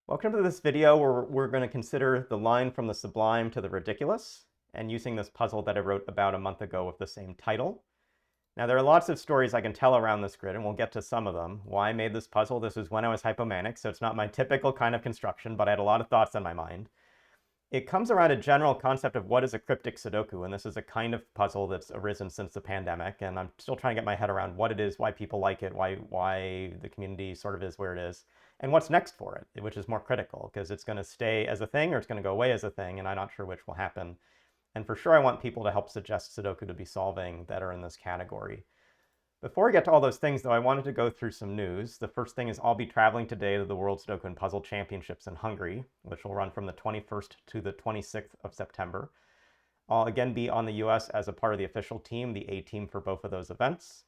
Welcome to this video where we're going to consider the line from the sublime to the ridiculous and using this puzzle that I wrote about a month ago with the same title. Now there are lots of stories I can tell around this grid and we'll get to some of them. Why I made this puzzle, this was when I was hypomanic, so it's not my typical kind of construction, but I had a lot of thoughts on my mind. It comes around a general concept of what is a cryptic Sudoku, and this is a kind of puzzle that's arisen since the pandemic, and I'm still trying to get my head around what it is, why people like it, why the community sort of is where it is, and what's next for it, which is more critical, because it's going to stay as a thing or it's going to go away as a thing, and I'm not sure which will happen. And for sure I want people to help suggest Sudoku to be solving that are in this category. Before we get to all those things, though, I wanted to go through some news. The first thing is I'll be traveling today to the World Sudoku and Puzzle Championships in Hungary, which will run from the 21st to the 26th of September. I'll again be on the US as a part of the official team, the A team for both of those events.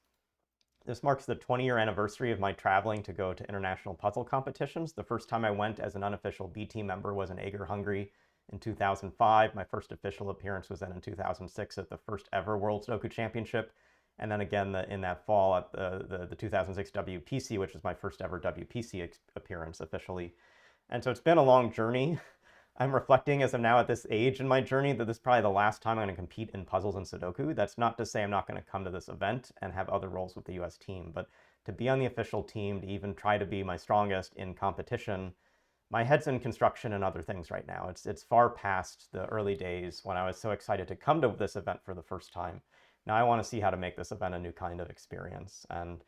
This marks the 20-year anniversary of my traveling to go to international puzzle competitions. The first time I went as an unofficial B team member was in Eger, Hungary in 2005. My first official appearance was then in 2006 at the first ever World Sudoku Championship. And then again in that fall at the 2006 WPC, which was my first ever WPC appearance officially. And so it's been a long journey. I'm reflecting as I'm now at this age in my journey that this is probably the last time I'm going to compete in puzzles and Sudoku. That's not to say I'm not going to come to this event and have other roles with the US team, but to be on the official team, to even try to be my strongest in competition, my head's in construction and other things right now. It's far past the early days when I was so excited to come to this event for the first time. Now I want to see how to make this event a new kind of experience and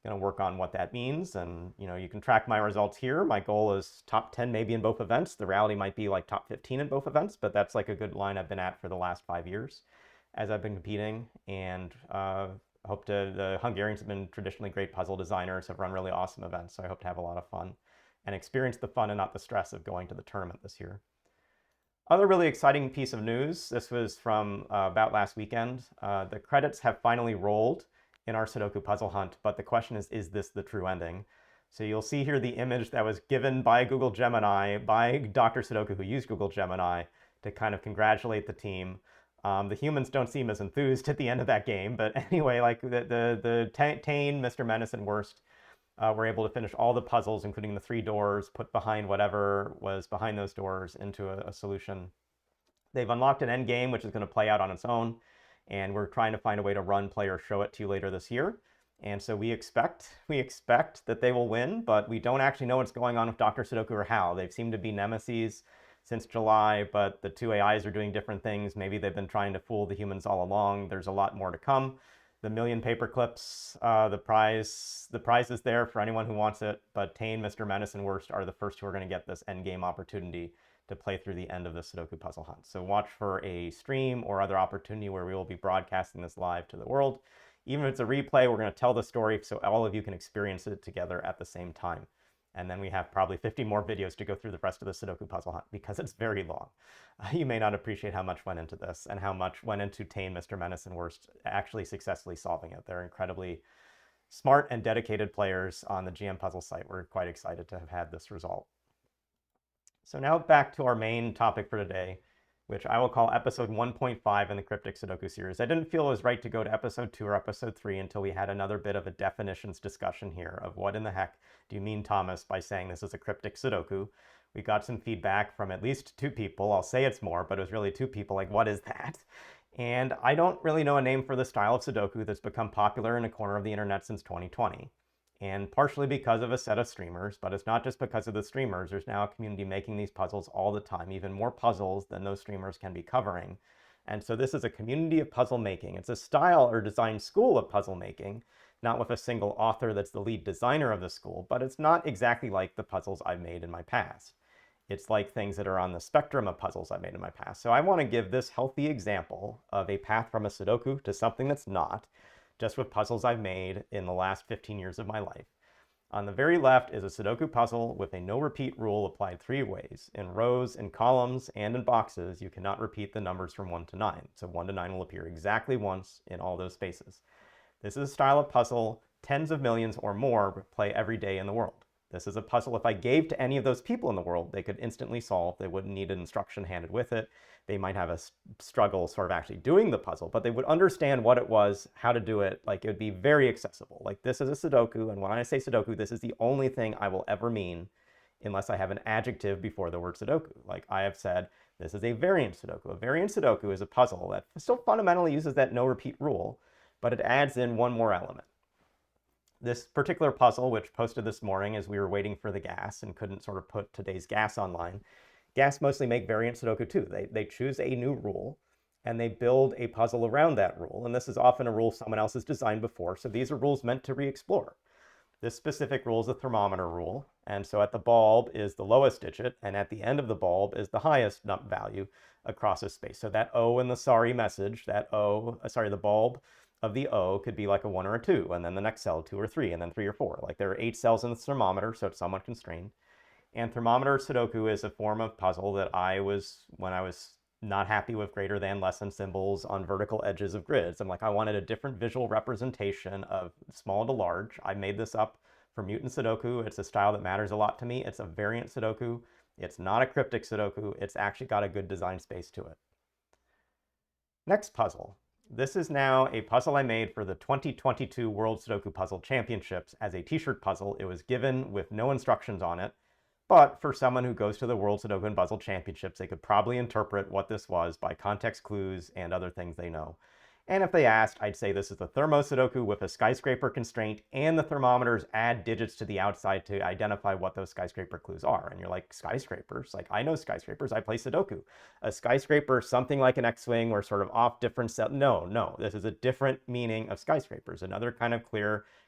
going to work on what that means. And, you can track my results here. My goal is top 10 maybe in both events. The reality might be like top 15 in both events, but that's like a good line I've been at for the last 5 years as I've been competing. And the Hungarians have been traditionally great puzzle designers, have run really awesome events. So I hope to have a lot of fun and experience the fun and not the stress of going to the tournament this year. Other really exciting piece of news, this was from about last weekend. The credits have finally rolled in our Sudoku puzzle hunt, but the question is this the true ending? So you'll see here the image that was given by Google Gemini, by Dr. Sudoku, who used Google Gemini to kind of congratulate the team. The humans don't seem as enthused at the end of that game, but anyway, like the Tane, Mr. Menace, and Worst were able to finish all the puzzles, including the 3 doors, put behind whatever was behind those doors into a solution. They've unlocked an end game, which is going to play out on its own, and we're trying to find a way to run, play, or show it to you later this year. And so we expect that they will win, but we don't actually know what's going on with Dr. Sudoku or how. They've seemed to be nemeses since July, but the two AIs are doing different things. Maybe they've been trying to fool the humans all along. There's a lot more to come. The 1,000,000 paper clips, the prize is there for anyone who wants it, but Tane, Mr. Menace, and Worst are the first who are going to get this endgame opportunity to play through the end of the Sudoku puzzle hunt. So watch for a stream or other opportunity where we will be broadcasting this live to the world. Even if it's a replay, we're going to tell the story so all of you can experience it together at the same time. And then we have probably 50 more videos to go through the rest of the Sudoku puzzle hunt because it's very long. You may not appreciate how much went into this and how much went into Tane, Mr. Menace, and Worst actually successfully solving it. They're incredibly smart and dedicated players on the GM Puzzle site. We're quite excited to have had this result. So now back to our main topic for today, which I will call episode 1.5 in the Cryptic Sudoku series. I didn't feel it was right to go to episode 2 or episode 3 until we had another bit of a definitions discussion here of what in the heck do you mean, Thomas, by saying this is a cryptic Sudoku. We got some feedback from at least 2 people. I'll say it's more, but it was really 2 people, like, what is that? And I don't really know a name for the style of Sudoku that's become popular in a corner of the internet since 2020. And partially because of a set of streamers, but it's not just because of the streamers. There's now a community making these puzzles all the time, even more puzzles than those streamers can be covering. And so this is a community of puzzle making. It's a style or design school of puzzle making, not with a single author that's the lead designer of the school, but it's not exactly like the puzzles I've made in my past. It's like things that are on the spectrum of puzzles I've made in my past. So I want to give this healthy example of a path from a Sudoku to something that's not, just with puzzles I've made in the last 15 years of my life. On the very left is a Sudoku puzzle with a no repeat rule applied 3 ways. In rows, in columns, and in boxes, you cannot repeat the numbers from 1 to 9. So 1 to 9 will appear exactly once in all those spaces. This is a style of puzzle tens of millions or more play every day in the world. This is a puzzle if I gave to any of those people in the world, they could instantly solve. They wouldn't need an instruction handed with it. They might have a struggle sort of actually doing the puzzle, but they would understand what it was, how to do it. Like, it would be very accessible. Like, this is a Sudoku, and when I say Sudoku, this is the only thing I will ever mean unless I have an adjective before the word Sudoku. Like I have said, this is a variant Sudoku. A variant Sudoku is a puzzle that still fundamentally uses that no repeat rule, but it adds in one more element. This particular puzzle, which posted this morning as we were waiting for the gas and couldn't sort of put today's gas online, gas mostly make variant Sudoku too. They choose a new rule and they build a puzzle around that rule. And this is often a rule someone else has designed before. So these are rules meant to re-explore. This specific rule is a thermometer rule. And so at the bulb is the lowest digit, and at the end of the bulb is the highest value across a space. So that O in the sorry message, that O, the bulb of the O could be like a 1 or a 2, and then the next cell 2 or 3, and then 3 or 4. Like there are 8 cells in the thermometer, so it's somewhat constrained. And thermometer Sudoku is a form of puzzle that when I was not happy with greater than, less than symbols on vertical edges of grids. I'm like, I wanted a different visual representation of small to large. I made this up for mutant Sudoku. It's a style that matters a lot to me. It's a variant Sudoku. It's not a cryptic Sudoku. It's actually got a good design space to it. Next puzzle. This is now a puzzle I made for the 2022 World Sudoku Puzzle Championships as a t-shirt puzzle. It was given with no instructions on it. But for someone who goes to the World Sudoku and Puzzle Championships, they could probably interpret what this was by context clues and other things they know. And if they asked, I'd say this is a thermo Sudoku with a skyscraper constraint, and the thermometers add digits to the outside to identify what those skyscraper clues are. And you're like, skyscrapers? Like, I know skyscrapers, I play Sudoku. A skyscraper, something like an X-wing, or sort of off different cell. No, this is a different meaning of skyscrapers. Another kind of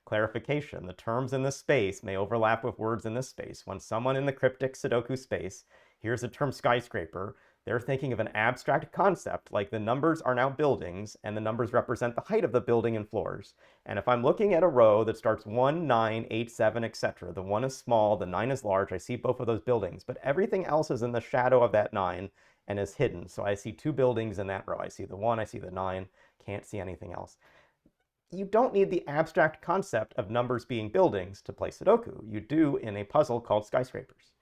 clarification. The terms in this space may overlap with words in this space. When someone in the cryptic Sudoku space hears the term skyscraper, they're thinking of an abstract concept, like the numbers are now buildings, and the numbers represent the height of the building and floors. And if I'm looking at a row that starts 1, 9, 8, 7, etc., the 1 is small, the 9 is large, I see both of those buildings, but everything else is in the shadow of that 9 and is hidden. So I see 2 buildings in that row. I see the 1, I see the 9, can't see anything else. You don't need the abstract concept of numbers being buildings to play Sudoku. You do in a puzzle called skyscrapers.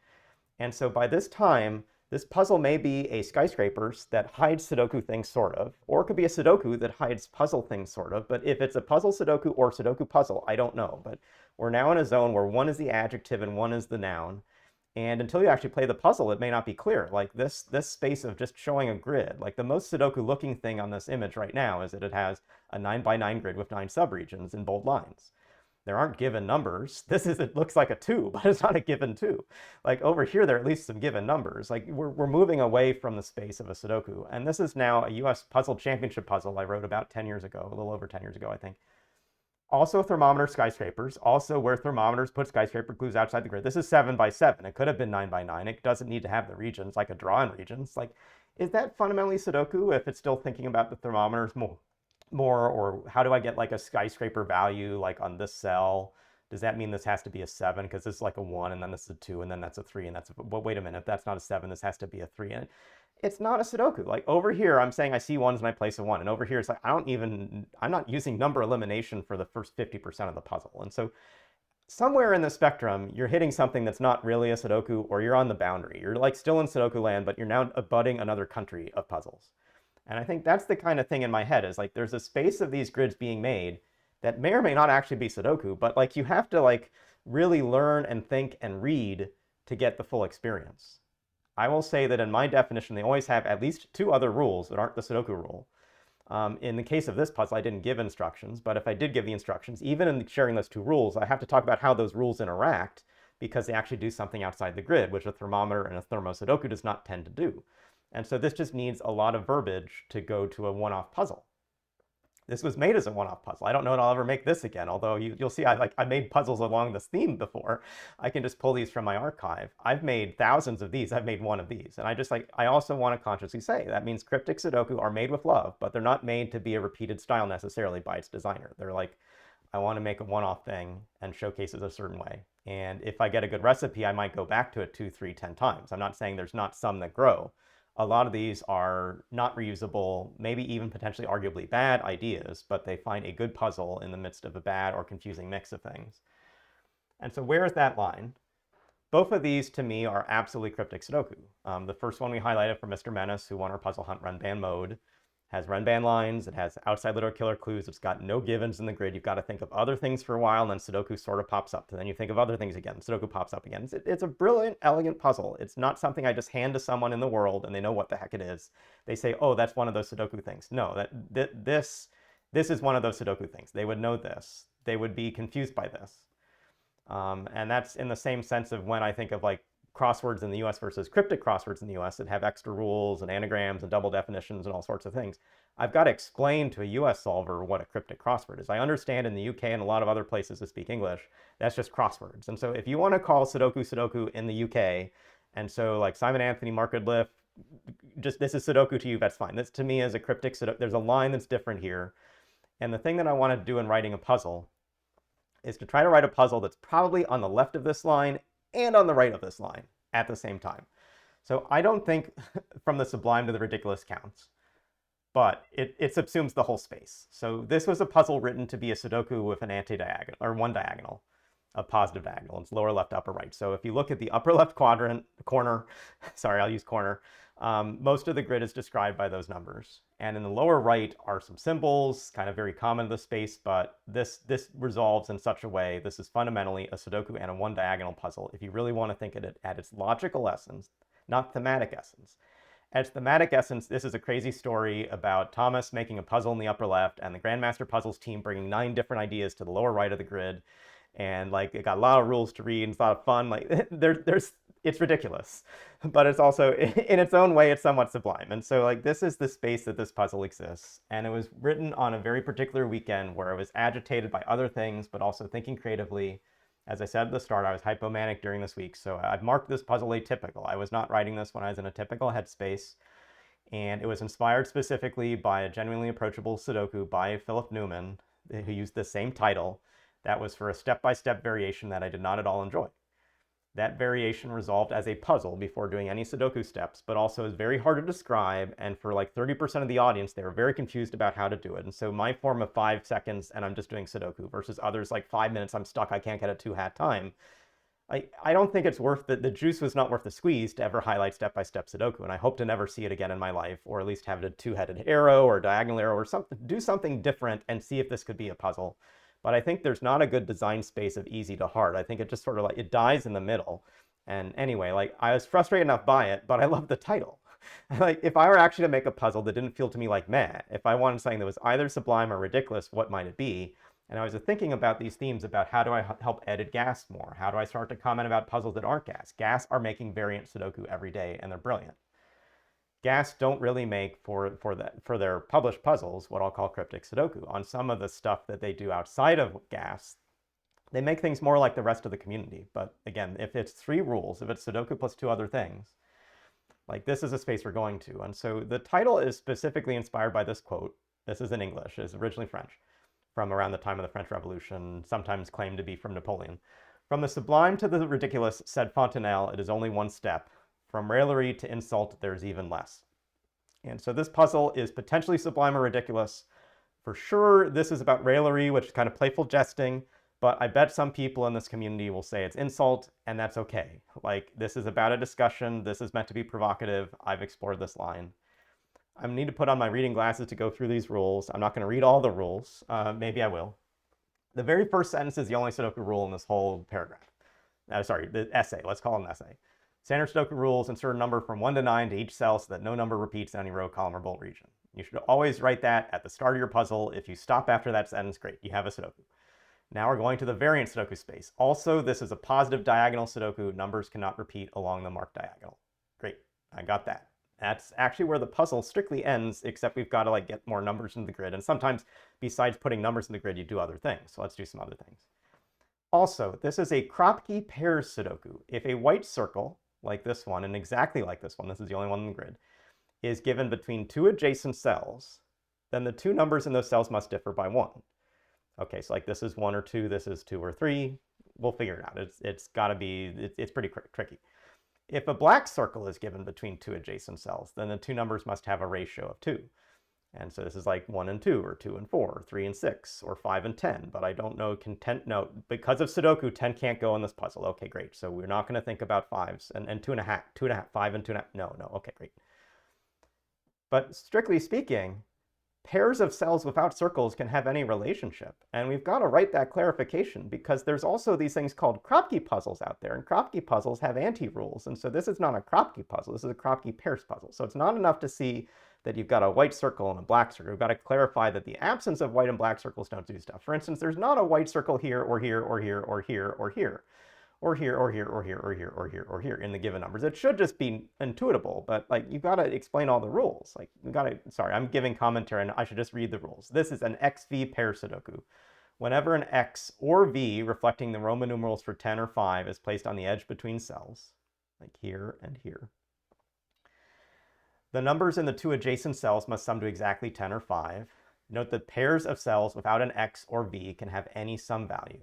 And so by this time, this puzzle may be a skyscrapers that hides Sudoku things, sort of, or it could be a Sudoku that hides puzzle things, sort of. But if it's a puzzle Sudoku or Sudoku puzzle, I don't know. But we're now in a zone where 1 is the adjective and 1 is the noun. And until you actually play the puzzle, it may not be clear. Like this space of just showing a grid, like the most Sudoku looking thing on this image right now is that it has a 9 by 9 grid with 9 subregions in bold lines. There aren't given numbers. It looks like a 2, but it's not a given 2. Like over here, there are at least some given numbers. Like we're moving away from the space of a Sudoku. And this is now a US Puzzle Championship puzzle I wrote about 10 years ago, a little over 10 years ago, I think. Also thermometer skyscrapers, also where thermometers put skyscraper clues outside the grid. This is 7 by 7. It could have been 9 by 9. It doesn't need to have the regions, like a draw-in regions. Like, is that fundamentally Sudoku if it's still thinking about the thermometers more, or how do I get like a skyscraper value like on this cell? Does that mean this has to be a 7 because this is like a 1 and then this is a 2 and then that's a 3 and that's a, well, wait a minute, if that's not a 7, this has to be a 3. And it's not a Sudoku. Like over here, I'm saying I see 1s and I place a 1, and over here it's like I'm not using number elimination for the first 50% of the puzzle. And so somewhere in the spectrum, you're hitting something that's not really a Sudoku, or you're on the boundary. You're like still in Sudoku land, but you're now abutting another country of puzzles. And I think that's the kind of thing in my head, is like there's a space of these grids being made that may or may not actually be Sudoku, but like you have to like really learn and think and read to get the full experience. I will say that in my definition, they always have at least 2 other rules that aren't the Sudoku rule. In the case of this puzzle, I didn't give instructions, but if I did give the instructions, even in sharing those 2 rules, I have to talk about how those rules interact because they actually do something outside the grid, which a thermometer and a thermo Sudoku does not tend to do. And so this just needs a lot of verbiage to go to a one-off puzzle. This was made as a one-off puzzle. I don't know if I'll ever make this again, although you'll see I made puzzles along this theme before. I can just pull these from my archive. I've made thousands of these. I've made one of these. And I also want to consciously say that means cryptic Sudoku are made with love, but they're not made to be a repeated style necessarily by its designer. They're like, I want to make a one-off thing and showcase it a certain way. And if I get a good recipe, I might go back to it 2, 3, 10 times. I'm not saying there's not some that grow. A lot of these are not reusable, maybe even potentially arguably bad ideas, but they find a good puzzle in the midst of a bad or confusing mix of things. And so where is that line? Both of these, to me, are absolutely cryptic Sudoku. The first one we highlighted for Mr. Menace, who won our Puzzle Hunt Run Ban mode, has Renban lines, it has outside literal killer clues, it's got no givens in the grid. You've got to think of other things for a while, and then Sudoku sort of pops up. And then you think of other things again, Sudoku pops up again. It's a brilliant, elegant puzzle. It's not something I just hand to someone in the world and they know what the heck it is. They say, oh, that's one of those Sudoku things. No, this is one of those Sudoku things. They would know this. They would be confused by this. And that's in the same sense of when I think of like crosswords in the US versus cryptic crosswords in the US that have extra rules and anagrams and double definitions and all sorts of things. I've got to explain to a US solver what a cryptic crossword is. I understand in the UK and a lot of other places that speak English, that's just crosswords. And so if you want to call Sudoku Sudoku in the UK, and so like Simon Anthony, Mark Goodliff, just this is Sudoku to you, that's fine. This to me is a cryptic Sudoku. There's a line that's different here. And the thing that I want to do in writing a puzzle is to try to write a puzzle that's probably on the left of this line and on the right of this line at the same time. So I don't think from the sublime to the ridiculous counts, but it subsumes the whole space. So this was a puzzle written to be a Sudoku with an anti-diagonal, or one diagonal, a positive diagonal. It's lower left, upper right. So if you look at the upper left corner, sorry, I'll use corner, most of the grid is described by those numbers. And in the lower right are some symbols, kind of very common to the space, but this resolves in such a way, this is fundamentally a Sudoku and a one diagonal puzzle. If you really want to think of it at its logical essence, not thematic essence. At its thematic essence, this is a crazy story about Thomas making a puzzle in the upper left and the Grandmaster Puzzles team bringing 9 different ideas to the lower right of the grid. And like, it got a lot of rules to read and it's a lot of fun. Like it's ridiculous, but it's also in its own way, it's somewhat sublime. And so like, this is the space that this puzzle exists. And it was written on a very particular weekend where I was agitated by other things, but also thinking creatively. As I said at the start, I was hypomanic during this week. So I've marked this puzzle atypical. I was not writing this when I was in a typical headspace. And it was inspired specifically by a genuinely approachable Sudoku by Philip Newman, who used the same title. That was for a step-by-step variation that I did not at all enjoy. That variation resolved as a puzzle before doing any Sudoku steps, but also is very hard to describe, and for like 30% of the audience, they were very confused about how to do it. And so my form of 5 seconds and I'm just doing Sudoku versus others like 5 minutes, I'm stuck, I can't get a 2-hat time. I don't think it's worth the juice was not worth the squeeze to ever highlight step-by-step Sudoku, and I hope to never see it again in my life, or at least have it a 2-headed arrow or a diagonal arrow or something, do something different and see if this could be a puzzle. But I think there's not a good design space of easy to hard. I think it just sort of like, it dies in the middle. And anyway, like I was frustrated enough by it, but I love the title. Like if I were actually to make a puzzle that didn't feel to me like meh, if I wanted something that was either sublime or ridiculous, what might it be? And I was thinking about these themes about how do I help edit Gas more? How do I start to comment about puzzles that aren't Gas? Gas are making variant Sudoku every day and they're brilliant. Gas don't really make for their published puzzles what I'll call cryptic Sudoku. On some of the stuff that they do outside of Gas, they make things more like the rest of the community. But again, if it's 3 rules, if it's Sudoku plus 2 other things, like this is a space we're going to. And so the title is specifically inspired by this quote. This is in English, it's originally French, from around the time of the French Revolution, sometimes claimed to be from Napoleon. From the sublime to the ridiculous, said Fontenelle, it is only one step. From raillery to insult, there's even less. And so this puzzle is potentially sublime or ridiculous. For sure, this is about raillery, which is kind of playful jesting, but I bet some people in this community will say it's insult, and that's okay. Like, this is about a discussion. This is meant to be provocative. I've explored this line. I need to put on my reading glasses to go through these rules. I'm not going to read all the rules. Maybe I will. The very first sentence is the only Sudoku rule in this whole paragraph. Sorry, the essay. Let's call it an essay. Standard Sudoku rules, insert a number from 1 to 9 to each cell so that no number repeats in any row, column, or bolt region. You should always write that at the start of your puzzle. If you stop after that sentence, great, you have a Sudoku. Now we're going to the variant Sudoku space. Also, this is a positive diagonal Sudoku. Numbers cannot repeat along the marked diagonal. Great, I got that. That's actually where the puzzle strictly ends, except we've got to like get more numbers into the grid. And sometimes, besides putting numbers in the grid, you do other things. So let's do some other things. Also, this is a Kropke pairs Sudoku. If a white circle, like this one, and exactly like this one, this is the only one in the grid, is given between 2 adjacent cells, then the 2 numbers in those cells must differ by 1. Okay, so like this is 1 or 2, this is 2 or 3. We'll figure it out. It's got to be, it's pretty tricky. If a black circle is given between 2 adjacent cells, then the 2 numbers must have a ratio of 2. And so this is like 1 and 2, or 2 and 4, or 3 and 6, or 5 and 10. But I don't know, no, because of Sudoku, 10 can't go in this puzzle. Okay, great. So we're not going to think about 5s, and 2.5, 5 and 2.5. No, okay, great. But strictly speaking, pairs of cells without circles can have any relationship. And we've got to write that clarification because there's also these things called Kropke puzzles out there, and Kropke puzzles have anti-rules. And so this is not a Kropke puzzle, this is a Kropke pairs puzzle. So it's not enough to see that you've got a white circle and a black circle. We've got to clarify that the absence of white and black circles don't do stuff. For instance, there's not a white circle here or here or here or here or here. Or here, or here, or here, or here, or here, or here in the given numbers. It should just be intuitable, but like you've got to explain all the rules. Like you got to, sorry, I'm giving commentary and I should just read the rules. This is an XV pair Sudoku. Whenever an X or V reflecting the Roman numerals for 10 or 5 is placed on the edge between cells, like here and here, the numbers in the two adjacent cells must sum to exactly 10 or 5. Note that pairs of cells without an X or V can have any sum value.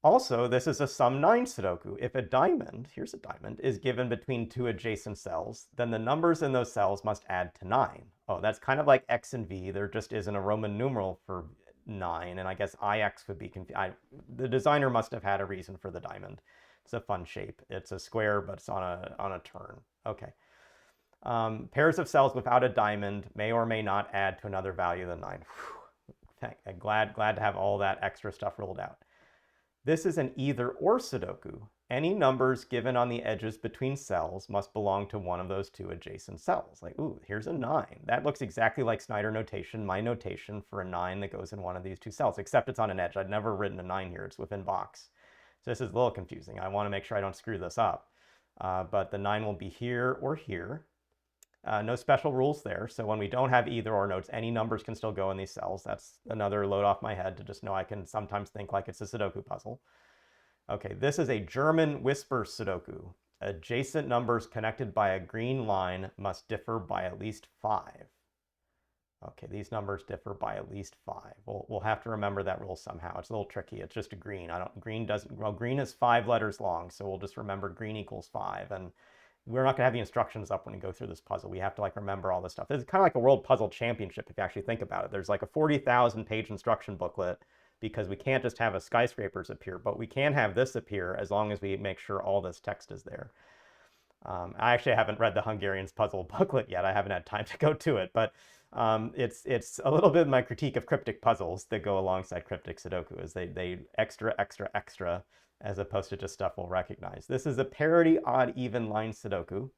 Also, this is a sum 9 Sudoku. If a diamond, here's a diamond, is given between two adjacent cells, then the numbers in those cells must add to 9. Oh, that's kind of like X and V. There just isn't a Roman numeral for 9, and I guess IX would be confused. The designer must have had a reason for the diamond. It's a fun shape. It's a square, but it's on a turn. Okay. Pairs of cells without a diamond may or may not add to another value than 9. I'm glad to have all that extra stuff rolled out. This is an either-or Sudoku. Any numbers given on the edges between cells must belong to one of those two adjacent cells. Like, ooh, here's a 9. That looks exactly like Snyder notation, my notation for a 9 that goes in one of these two cells, except it's on an edge. I'd never written a 9 here. It's within box. So this is a little confusing. I want to make sure I don't screw this up. But the 9 will be here or here. No special rules there. So when we don't have either or notes, any numbers can still go in these cells. That's another load off my head to just know I can sometimes think like it's a Sudoku puzzle. Okay, this is a German whisper Sudoku. Adjacent numbers connected by a green line must differ by at least 5. Okay, these numbers differ by at least 5. We'll have to remember that rule somehow. It's a little tricky. It's just a green. Green is 5 letters long, so we'll just remember green equals 5. And we're not going to have the instructions up when we go through this puzzle. We have to like remember all this stuff. It's kind of like a World Puzzle Championship if you actually think about it. There's like a 40,000 page instruction booklet because we can't just have a skyscrapers appear, but we can have this appear as long as we make sure all this text is there. I actually haven't read the Hungarian's puzzle booklet yet. I haven't had time to go to it, but it's a little bit of my critique of cryptic puzzles that go alongside cryptic Sudoku is they extra as opposed to just stuff we'll recognize. This is a parity odd-even line Sudoku.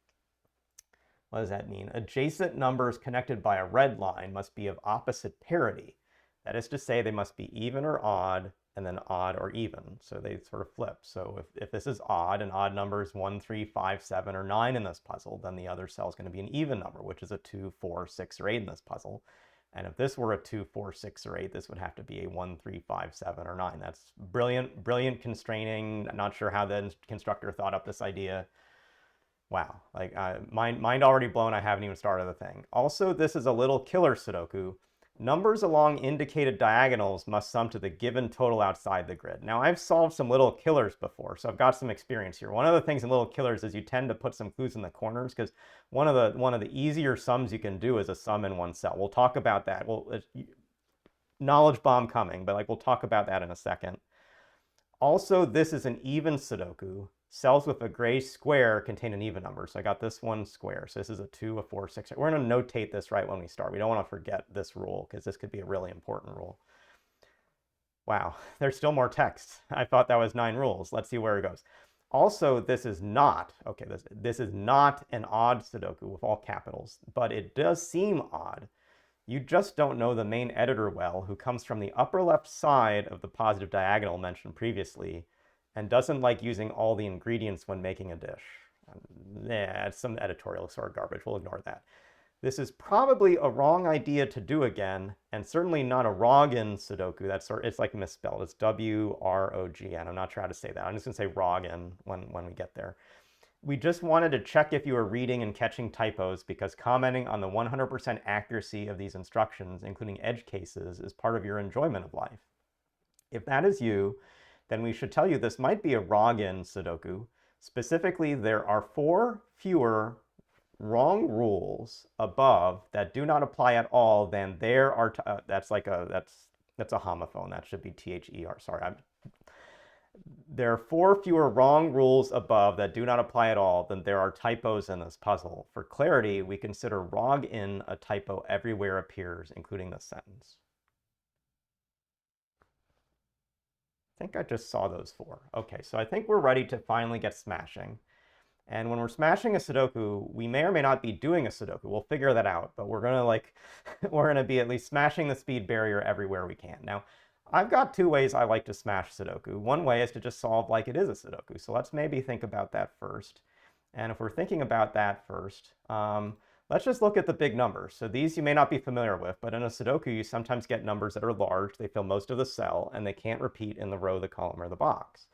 What does that mean? Adjacent numbers connected by a red line must be of opposite parity. That is to say, they must be even or odd, and then odd or even. So they sort of flip. So if this is odd, and odd numbers 1, 3, 5, 7, or 9 in this puzzle, then the other cell is going to be an even number, which is a 2, 4, 6, or 8 in this puzzle. And if this were a 2, 4, 6, or 8, this would have to be a 1, 3, 5, 7, or 9. That's brilliant constraining. I'm not sure how the constructor thought up this idea. Wow, like mind already blown. I haven't even started the thing. Also, this is a little killer Sudoku. Numbers along indicated diagonals must sum to the given total outside the grid. Now, I've solved some little killers before, so I've got some experience here. One of the things in little killers is you tend to put some clues in the corners because one of the easier sums you can do is a sum in one cell. We'll talk about that. Knowledge bomb coming, but like we'll talk about that in a second. Also, this is an even Sudoku. Cells with a gray square contain an even number. So I got this one square. So this is a 2, a 4, 6. We're going to notate this right when we start. We don't want to forget this rule because this could be a really important rule. Wow, there's still more text. I thought that was 9 rules. Let's see where it goes. Also, this is not, okay, this is not an odd Sudoku with all capitals, but it does seem odd. You just don't know the main editor well, who comes from the upper left side of the positive diagonal mentioned previously, and doesn't like using all the ingredients when making a dish. Yeah, it's some editorial sort of garbage. We'll ignore that. This is probably a wrong idea to do again, and certainly not a Roggen Sudoku. It's like misspelled. It's W-R-O-G-N. I'm not sure how to say that. I'm just going to say Roggen when we get there. We just wanted to check if you were reading and catching typos because commenting on the 100% accuracy of these instructions, including edge cases, is part of your enjoyment of life. If that is you, then we should tell you this might be a Roggen Sudoku. Specifically, there are 4 fewer wrong rules above that do not apply at all than there are. That's a homophone. That should be T-H-E-R. Sorry, There are 4 fewer wrong rules above that do not apply at all than there are typos in this puzzle. For clarity, we consider log in a typo everywhere appears, including this sentence. I think I just saw those 4. Okay, so I think we're ready to finally get smashing. And when we're smashing a Sudoku, we may or may not be doing a Sudoku. We'll figure that out, but we're gonna we're gonna be at least smashing the speed barrier everywhere we can. Now, I've got 2 ways I like to smash Sudoku. One way is to just solve like it is a Sudoku. So let's maybe think about that first. And if we're thinking about that first, let's just look at the big numbers. So these you may not be familiar with, but in a Sudoku, you sometimes get numbers that are large. They fill most of the cell, and they can't repeat in the row, the column, or the box.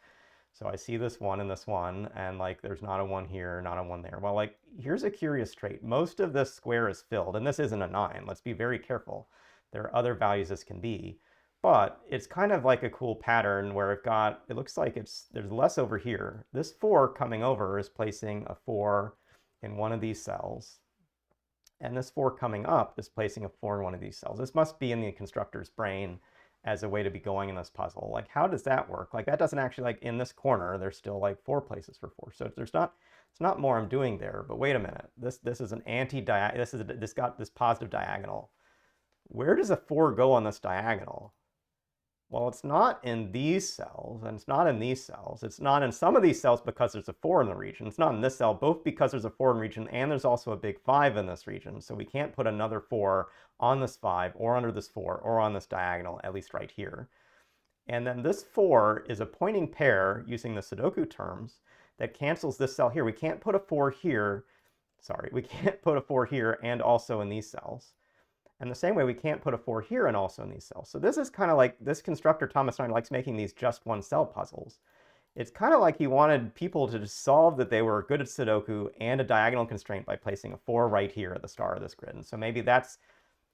So I see this 1 and this 1, and like there's not a 1 here, not a 1 there. Well, like here's a curious trait. Most of this square is filled, and this isn't a 9. Let's be very careful. There are other values this can be, but it's kind of like a cool pattern where it looks like there's less over here. This 4 coming over is placing a 4 in one of these cells, and this 4 coming up is placing a 4 in one of these cells. This must be in the constructor's brain as a way to be going in this puzzle. Like, how does that work? Like, that doesn't actually, like, in this corner, there's still like 4 places for 4. So it's not more I'm doing there. But wait a minute, this is an this got this positive diagonal. Where does a 4 go on this diagonal? Well, it's not in these cells, and it's not in these cells. It's not in some of these cells because there's a 4 in the region. It's not in this cell, both because there's a 4 in the region and there's also a big 5 in this region. So we can't put another 4 on this 5 or under this 4 or on this diagonal, at least right here. And then this 4 is a pointing pair using the Sudoku terms that cancels this cell here. We can't put a 4 here. Sorry, we can't put a 4 here and also in these cells. And the same way, we can't put a 4 here and also in these cells. So this is kind of like, this constructor, Thomas Stein, likes making these just one cell puzzles. It's kind of like he wanted people to just solve that they were good at Sudoku and a diagonal constraint by placing a 4 right here at the start of this grid. And so maybe that's,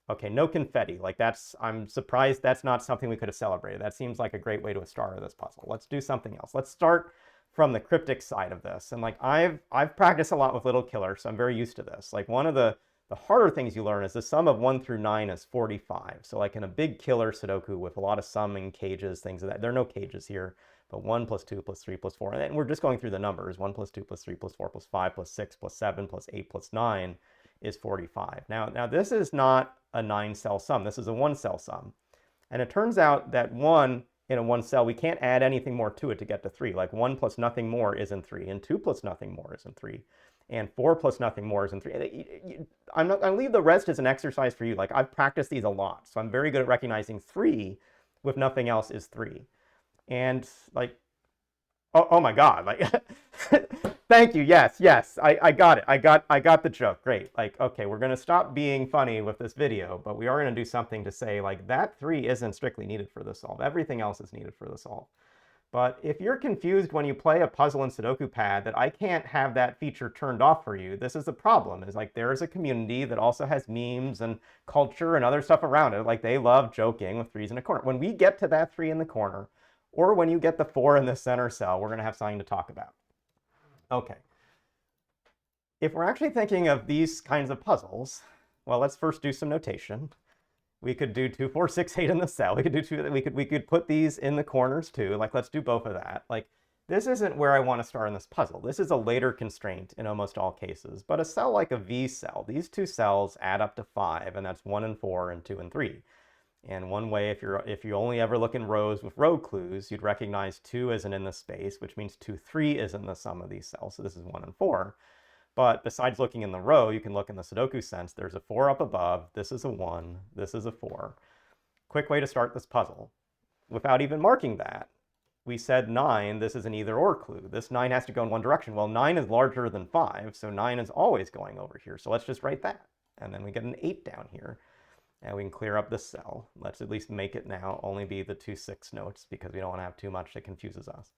okay, no confetti. Like I'm surprised that's not something we could have celebrated. That seems like a great way to start this puzzle. Let's do something else. Let's start from the cryptic side of this. And like I've practiced a lot with Little Killer, so I'm very used to this. Like one of the harder things you learn is the sum of 1 through 9 is 45. So like in a big killer Sudoku with a lot of summing cages, things like that, there are no cages here, but 1 plus 2 plus 3 plus 4. And we're just going through the numbers. 1 plus 2 plus 3 plus 4 plus 5 plus 6 plus 7 plus 8 plus 9 is 45. Now this is not a 9-cell sum. This is a 1-cell sum. And it turns out that 1 in a 1 cell, we can't add anything more to it to get to 3. Like 1 plus nothing more isn't 3, and 2 plus nothing more isn't 3. And 4 plus nothing more isn't 3. I'm not going to leave the rest as an exercise for you. Like I've practiced these a lot, so I'm very good at recognizing 3 with nothing else is 3. And like, oh my God, like, thank you. Yes, I got it. I got the joke. Great. Like, okay, we're going to stop being funny with this video, but we are going to do something to say like that 3 isn't strictly needed for the solve. Everything else is needed for the solve. But if you're confused when you play a puzzle in Sudoku Pad that I can't have that feature turned off for you, this is the problem. Is like there is a community that also has memes and culture and other stuff around it. Like they love joking with 3s in a corner. When we get to that 3 in the corner, or when you get the 4 in the center cell, we're going to have something to talk about. Okay. If we're actually thinking of these kinds of puzzles, well, let's first do some notation. We could do 2, 4, 6, 8 in the cell. We could do 2. We could put these in the corners too. Like let's do both of that. Like this isn't where I want to start in this puzzle. This is a later constraint in almost all cases. But a cell like a V cell, these 2 cells add up to 5, and that's 1 and 4 and 2 and 3. And one way, if you only ever look in rows with row clues, you'd recognize 2 isn't in the space, which means 2, 3 isn't the sum of these cells. So this is 1 and 4. But besides looking in the row, you can look in the Sudoku sense. There's a 4 up above. This is a 1. This is a 4. Quick way to start this puzzle. Without even marking that, we said 9, this is an either or clue. This 9 has to go in one direction. Well, 9 is larger than 5, so 9 is always going over here. So let's just write that. And then we get an 8 down here. And we can clear up this cell. Let's at least make it now only be the 2 6 notes because we don't want to have too much that confuses us.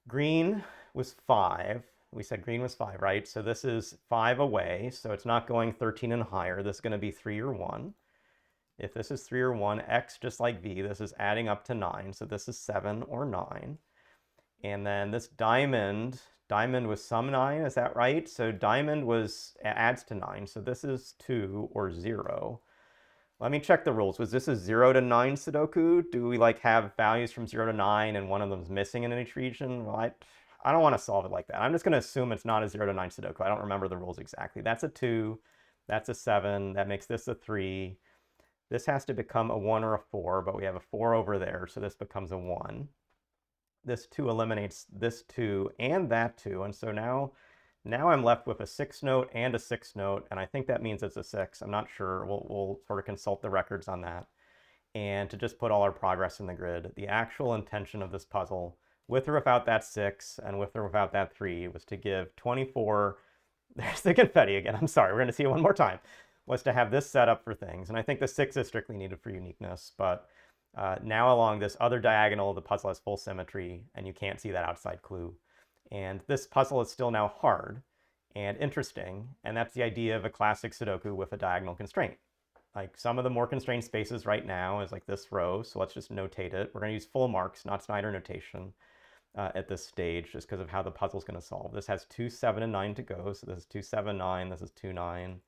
Green was 5. We said green was 5, right? So this is 5 away, so it's not going 13 and higher. This is going to be 3 or 1. If this is 3 or 1, X, just like V, this is adding up to 9. So this is 7 or 9. And then this diamond was some 9, is that right? So diamond adds to 9. So this is 2 or 0. Let me check the rules. Was this a 0 to 9 Sudoku? Do we like have values from 0 to 9 and one of them's missing in each region? Well, I don't want to solve it like that. I'm just going to assume it's not a 0 to 9 Sudoku. I don't remember the rules exactly. That's a 2. That's a 7. That makes this a 3. This has to become a 1 or a 4, but we have a 4 over there, so this becomes a 1. This 2 eliminates this 2 and that 2, and so now I'm left with a 6 note and a 6 note, and I think that means it's a 6. I'm not sure. We'll sort of consult the records on that. And to just put all our progress in the grid, the actual intention of this puzzle, with or without that 6 and with or without that 3, was to give 24, there's the confetti again, I'm sorry, we're going to see it one more time, was to have this set up for things. And I think the 6 is strictly needed for uniqueness, but now along this other diagonal, the puzzle has full symmetry, and you can't see that outside clue. And this puzzle is still now hard and interesting, and that's the idea of a classic Sudoku with a diagonal constraint. Like some of the more constrained spaces right now is like this row, so let's just notate it. We're going to use full marks, not Snyder notation at this stage, just because of how the puzzle's going to solve. This has 2, 7, and 9 to go, so this is 2, 7, 9, this is 2, 9,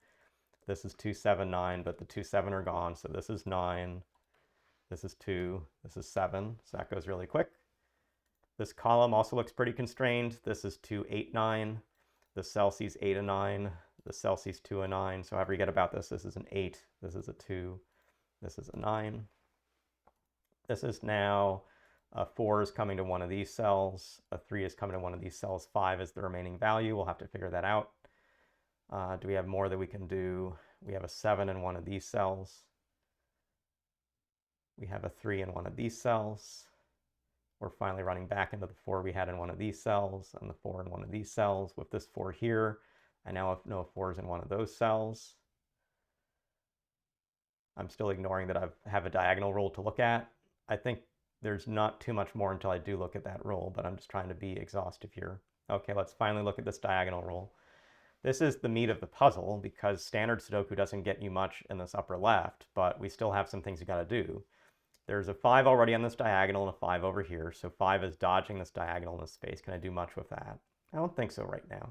this is 2, 7, 9, but the 2, 7 are gone, so this is 9, this is 2, this is 7, so that goes really quick. This column also looks pretty constrained. This is 2, 8, 9. The cell sees 8 and 9. The cell sees 2 and 9. So however you get about this, this is an 8. This is a 2. This is a 9. This is now a 4 is coming to one of these cells. A 3 is coming to one of these cells. 5 is the remaining value. We'll have to figure that out. Do we have more that we can do? We have a 7 in one of these cells. We have a 3 in one of these cells. We're finally running back into the 4 we had in one of these cells and the 4 in one of these cells. With this 4 here, I now know a 4 is in one of those cells. I'm still ignoring that I have a diagonal rule to look at. I think there's not too much more until I do look at that rule, but I'm just trying to be exhaustive here. Okay, let's finally look at this diagonal rule. This is the meat of the puzzle because standard Sudoku doesn't get you much in this upper left, but we still have some things you got to do. There's a 5 already on this diagonal and a 5 over here, so 5 is dodging this diagonal in this space. Can I do much with that? I don't think so right now.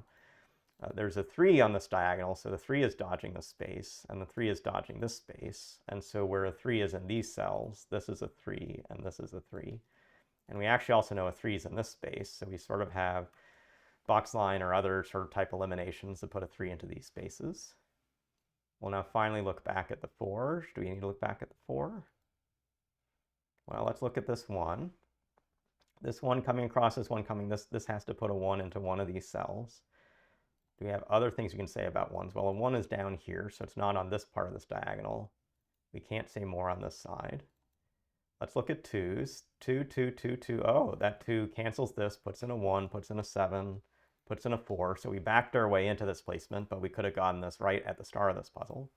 There's a 3 on this diagonal, so the 3 is dodging this space, and the 3 is dodging this space. And so where a 3 is in these cells, this is a 3, and this is a 3. And we actually also know a 3 is in this space, so we sort of have box line or other sort of type eliminations to put a 3 into these spaces. We'll now finally look back at the 4. Do we need to look back at the 4? Well, let's look at this 1. This 1 coming across, this 1 coming, this has to put a 1 into one of these cells. Do we have other things we can say about 1s? Well, a 1 is down here, so it's not on this part of this diagonal. We can't say more on this side. Let's look at 2s. 2, 2, 2, 2. Oh, that 2 cancels this, puts in a 1, puts in a 7, puts in a 4. So we backed our way into this placement, but we could have gotten this right at the start of this puzzle.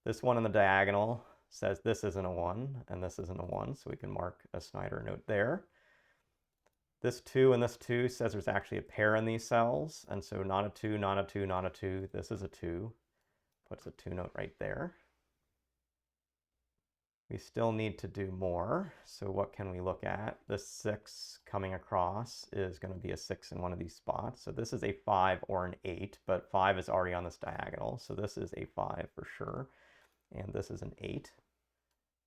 This 1 in the diagonal says this isn't a 1 and this isn't a 1, so we can mark a Snyder note there. This 2 and this 2 says there's actually a pair in these cells, and so not a 2, not a 2, not a 2. This is a 2. Puts a 2 note right there. We still need to do more, so what can we look at? This 6 coming across is going to be a 6 in one of these spots, so this is a 5 or an 8, but 5 is already on this diagonal, so this is a 5 for sure. And this is an 8.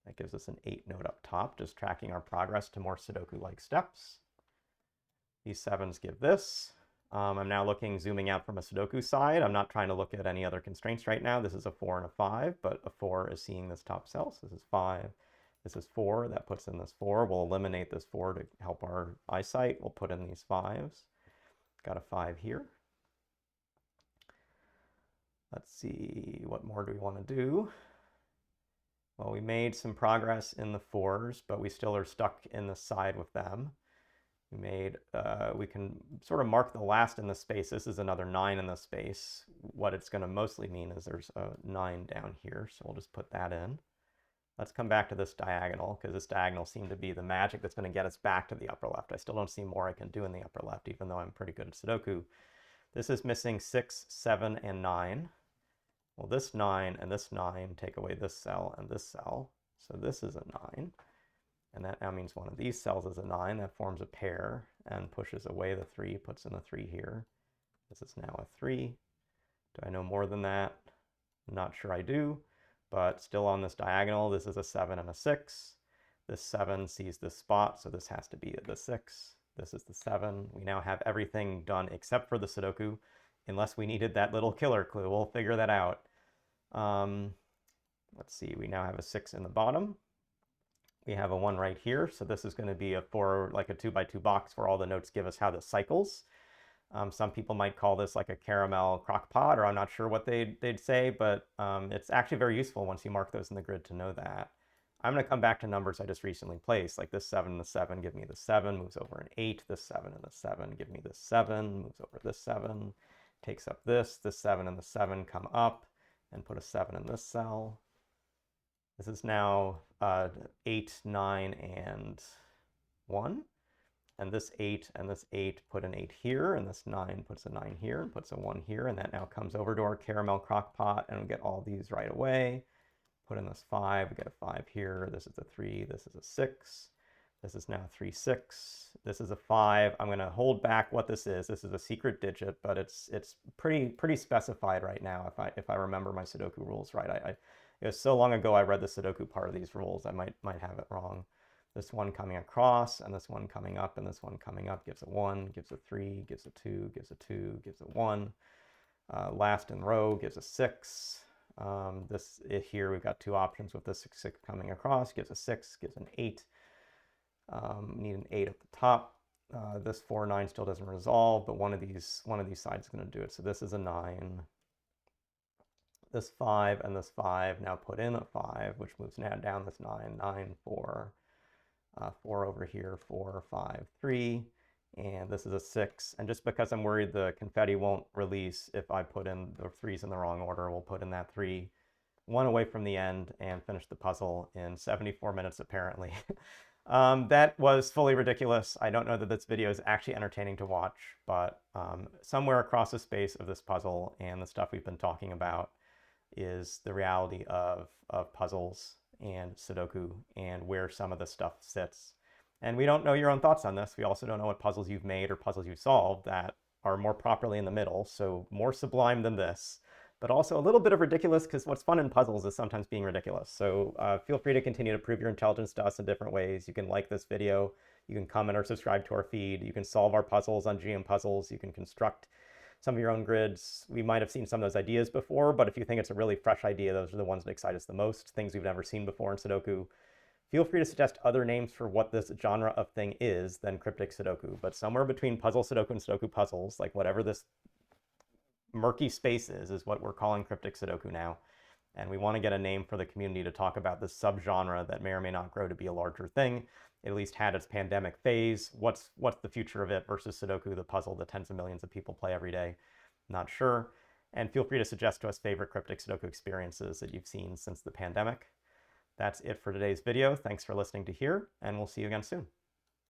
That gives us an 8 note up top, just tracking our progress to more Sudoku-like steps. These 7s give this. I'm now zooming out from a Sudoku side. I'm not trying to look at any other constraints right now. This is a 4 and a 5, but a 4 is seeing this top cell. So this is 5. This is 4. That puts in this 4. We'll eliminate this 4 to help our eyesight. We'll put in these 5s. Got a 5 here. Let's see, what more do we want to do? Well, we made some progress in the 4s, but we still are stuck in the side with them. We can sort of mark the last in the space. This is another 9 in the space. What it's going to mostly mean is there's a 9 down here, so we'll just put that in. Let's come back to this diagonal, because this diagonal seemed to be the magic that's going to get us back to the upper left. I still don't see more I can do in the upper left, even though I'm pretty good at Sudoku. This is missing 6, 7, and 9. Well, this 9 and this 9 take away this cell and this cell. So this is a 9. And that now means one of these cells is a 9. That forms a pair and pushes away the 3, puts in a 3 here. This is now a 3. Do I know more than that? I'm not sure I do. but still on this diagonal. This is a 7 and a 6. This 7 sees this spot, so this has to be the 6. This is the 7. We now have everything done except for the Sudoku, unless we needed that little killer clue. We'll figure that out. Let's see, we now have a 6 in the bottom. We have a 1 right here, so this is going to be a 2x2 box where all the notes give us how this cycles. Some people might call this like a caramel crock pot, or I'm not sure what they'd say, but it's actually very useful once you mark those in the grid to know that. I'm going to come back to numbers I just recently placed, like this 7 and the 7 give me the 7, moves over an 8, this 7 and the 7 give me this 7, moves over this 7, takes up this 7 and the 7 come up and put a 7 in this cell. This is now 8, 9, and 1. And this 8 and this 8 put an 8 here, and this 9 puts a 9 here, and puts a 1 here, and that now comes over to our caramel crock pot, and we get all these right away. Put in this 5, we get a 5 here, this is a 3, this is a 6, this is now 3, 6, this is a 5. I'm going to hold back what this is. This is a secret digit, but it's pretty specified right now if I remember my Sudoku rules right. It was so long ago I read the Sudoku part of these rules, I might have it wrong. This one coming across, and this one coming up, and this one coming up gives a 1, gives a 3, gives a 2, gives a 2, gives a 1. Last in row gives a 6. Here we've got 2 options with this 6 coming across, gives a 6, gives an 8. Need an 8 at the top. This 4, 9 still doesn't resolve, but one of these sides is going to do it. So this is a 9. This 5 and this 5 now put in a 5, which moves now down this 9, 9, 4. 4 over here, 4, 5, 3, and this is a 6. And just because I'm worried the confetti won't release if I put in the 3s in the wrong order, we'll put in that 3, 1 away from the end, and finish the puzzle in 74 minutes apparently. That was fully ridiculous. I don't know that this video is actually entertaining to watch, but somewhere across the space of this puzzle and the stuff we've been talking about is the reality of puzzles and Sudoku and where some of the stuff sits. And we don't know your own thoughts on this. We also don't know what puzzles you've made or puzzles you've solved that are more properly in the middle, so more sublime than this, but also a little bit of ridiculous, because what's fun in puzzles is sometimes being ridiculous. So feel free to continue to prove your intelligence to us in different ways. You can like this video, you can comment or subscribe to our feed, you can solve our puzzles on GM Puzzles, you can construct some of your own grids. We might have seen some of those ideas before, but if you think it's a really fresh idea, those are the ones that excite us the most, things we've never seen before in Sudoku. Feel free to suggest other names for what this genre of thing is than cryptic Sudoku, but somewhere between puzzle Sudoku and Sudoku puzzles, like whatever this murky space is what we're calling cryptic Sudoku now. And we want to get a name for the community to talk about this subgenre that may or may not grow to be a larger thing. It at least had its pandemic phase. What's the future of it versus Sudoku, the puzzle that tens of millions of people play every day? Not sure. And feel free to suggest to us favorite cryptic Sudoku experiences that you've seen since the pandemic. That's it for today's video. Thanks for listening to here, and we'll see you again soon.